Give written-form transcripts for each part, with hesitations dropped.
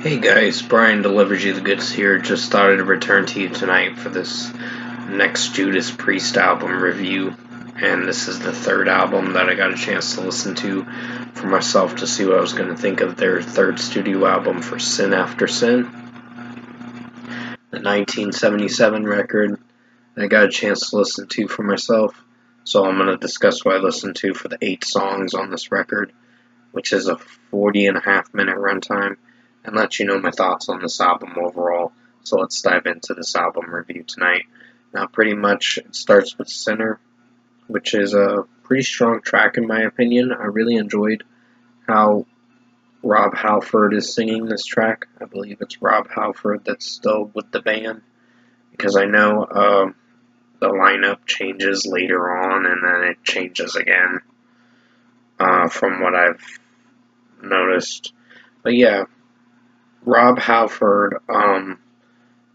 Hey guys, Brian delivers you the goods here. Just thought I'd return to you tonight for this next Judas Priest album review. And this is the third album that I got a chance to listen to for myself to see what I was going to think of their third studio album for Sin After Sin, the 1977 record I got a chance to listen to for myself. So I'm going to discuss what I listened to for the 8 songs on this record, which is a 40.5-minute runtime, and let you know my thoughts on this album overall. So let's dive into this album review tonight. Now, pretty much it starts with Sinner, which is a pretty strong track in my opinion. I really enjoyed how Rob Halford is singing this track. I believe it's Rob Halford that's still with the band, because I know the lineup changes later on and then it changes again from what I've noticed. But yeah, Rob Halford,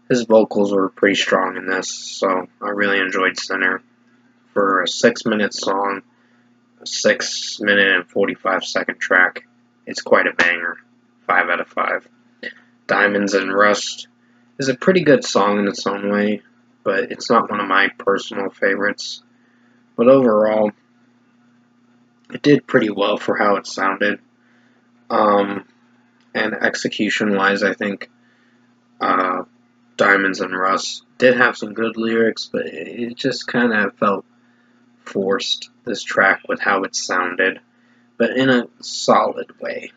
his vocals were pretty strong in this, so I really enjoyed Sinner. For a 6-minute song, a 6-minute and 45-second track, it's quite a banger. 5 out of 5. Diamonds and Rust is a pretty good song in its own way, but it's not one of my personal favorites. But overall, it did pretty well for how it sounded. And execution-wise, I think Diamonds and Rust did have some good lyrics, but it just kind of felt forced, this track, with how it sounded, but in a solid way.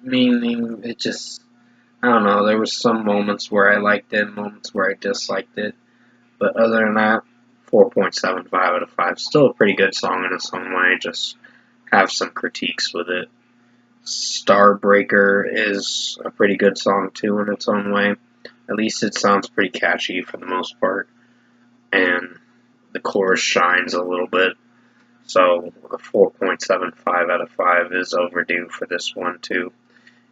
Meaning, it just, I don't know, there was some moments where I liked it, moments where I disliked it, but other than that, 4.75 out of 5. Still a pretty good song in its own way, just have some critiques with it. Starbreaker is a pretty good song too in its own way. At least it sounds pretty catchy for the most part, and the chorus shines a little bit. So a 4.75 out of 5 is overdue for this one too.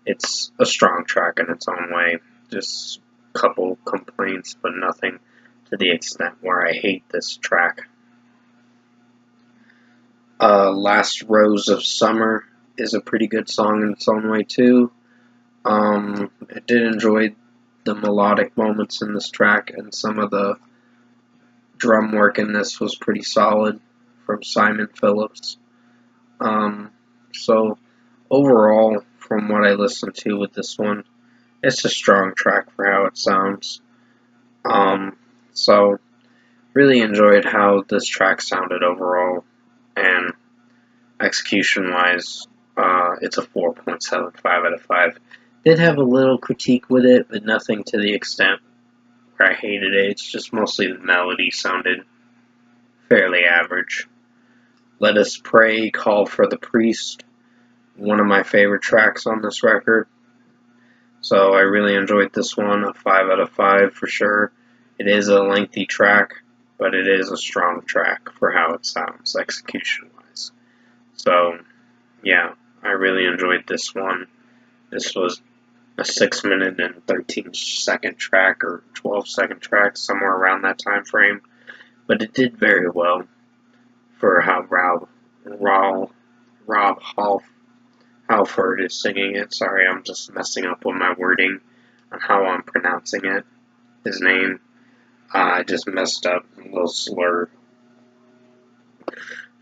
It's a strong track in its own way. Just a couple complaints, but nothing to the extent where I hate this track. Last Rose of Summer is a pretty good song in its own way too. I did enjoy the melodic moments in this track, and some of the drum work in this was pretty solid from Simon Phillips. So overall, from what I listened to with this one, it's a strong track for how it sounds. So really enjoyed how this track sounded overall, and execution-wise, it's a 4.75 out of 5. Did have a little critique with it, but nothing to the extent where I hated it. It's just mostly the melody sounded fairly average. Let Us Pray, Call for the Priest, one of my favorite tracks on this record. So I really enjoyed this one, a 5 out of 5 for sure. It is a lengthy track, but it is a strong track for how it sounds, execution-wise. So, yeah, I really enjoyed this one. This was a 6-minute and 13-second track, or 12-second track, somewhere around that time frame. But it did very well for how Rob Halford is singing it. Sorry, I'm just messing up with my wording on how I'm pronouncing it. His name, I just messed up, a little slur.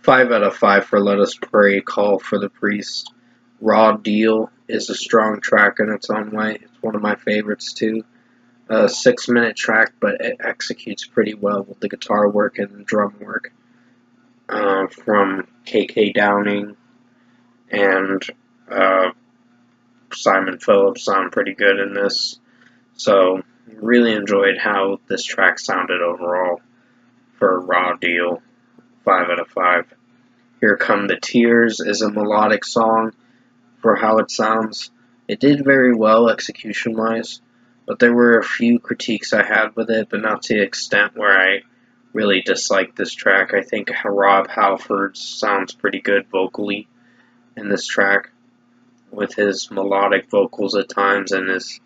5 out of 5 for Let Us Pray, Call for the Priest. Raw Deal is a strong track in its own way. It's one of my favorites too. A 6-minute track, but it executes pretty well with the guitar work and drum work from K.K. Downing and Simon Phillips sound pretty good in this. So really enjoyed how this track sounded overall for Raw Deal. 5 out of 5. Here Come the Tears is a melodic song for how it sounds. It did very well execution-wise, but there were a few critiques I had with it, but not to the extent where I really disliked this track. I think Rob Halford sounds pretty good vocally in this track, with his melodic vocals at times and his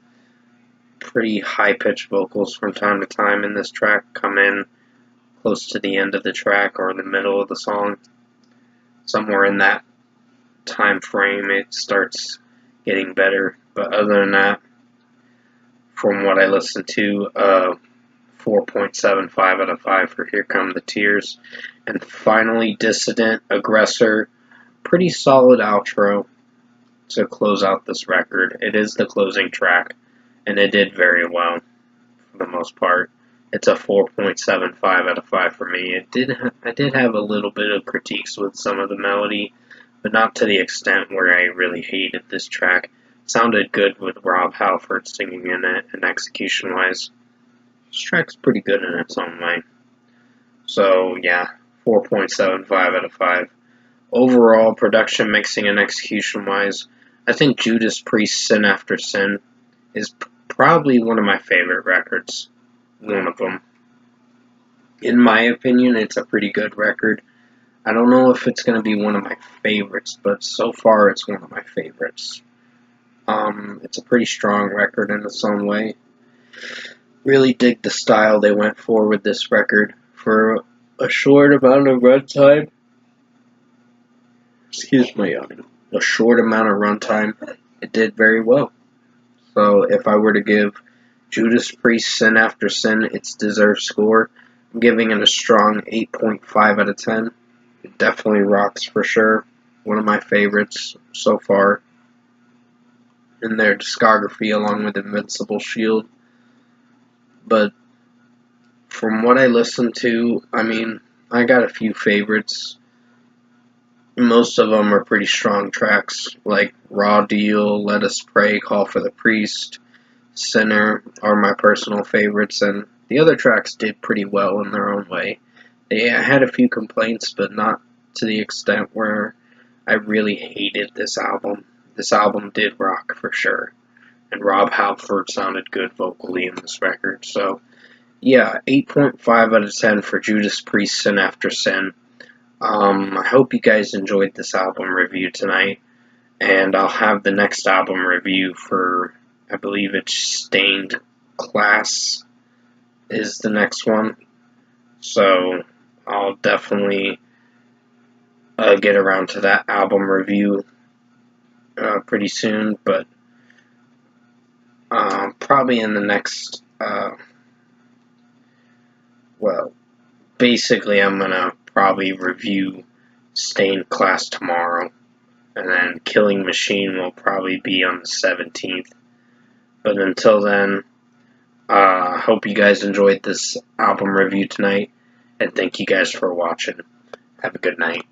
pretty high-pitched vocals from time to time in this track come in close to the end of the track or the middle of the song. Somewhere in that time frame it starts getting better, but other than that, from what I listened to, 4.75 out of 5 for Here Come the Tears. And finally, Dissident Aggressor. Pretty solid outro to close out this record. It is the closing track, and it did very well for the most part. It's a 4.75 out of 5 for me. I did have a little bit of critiques with some of the melody, but not to the extent where I really hated this track. It sounded good with Rob Halford singing in it, and execution-wise, this track's pretty good in its own way. So, yeah, 4.75 out of 5. Overall, production, mixing, and execution-wise, I think Judas Priest's Sin After Sin is probably one of my favorite records. One of them. In my opinion, it's a pretty good record. I don't know if it's going to be one of my favorites, but so far it's one of my favorites. It's a pretty strong record in its own way. Really dig the style they went for with this record. For a short amount of runtime, a short amount of runtime, it did very well. So if I were to give Judas Priest Sin After Sin its deserved score, I'm giving it a strong 8.5 out of 10. It definitely rocks for sure. One of my favorites so far in their discography, along with Invincible Shield. But from what I listened to, I got a few favorites. Most of them are pretty strong tracks, like Raw Deal, Let Us Pray, Call for the Priest, Sinner are my personal favorites, and the other tracks did pretty well in their own way. I had a few complaints, but not to the extent where I really hated this album. This album did rock for sure, and Rob Halford sounded good vocally in this record. So, yeah, 8.5 out of 10 for Judas Priest Sin After Sin. I hope you guys enjoyed this album review tonight, and I'll have the next album review for, I believe it's Stained Class is the next one. So I'll definitely get around to that album review pretty soon, but probably in the next, basically I'm going to probably review Stained Class tomorrow, and then Killing Machine will probably be on the 17th. But until then, hope you guys enjoyed this album review tonight, and thank you guys for watching. Have a good night.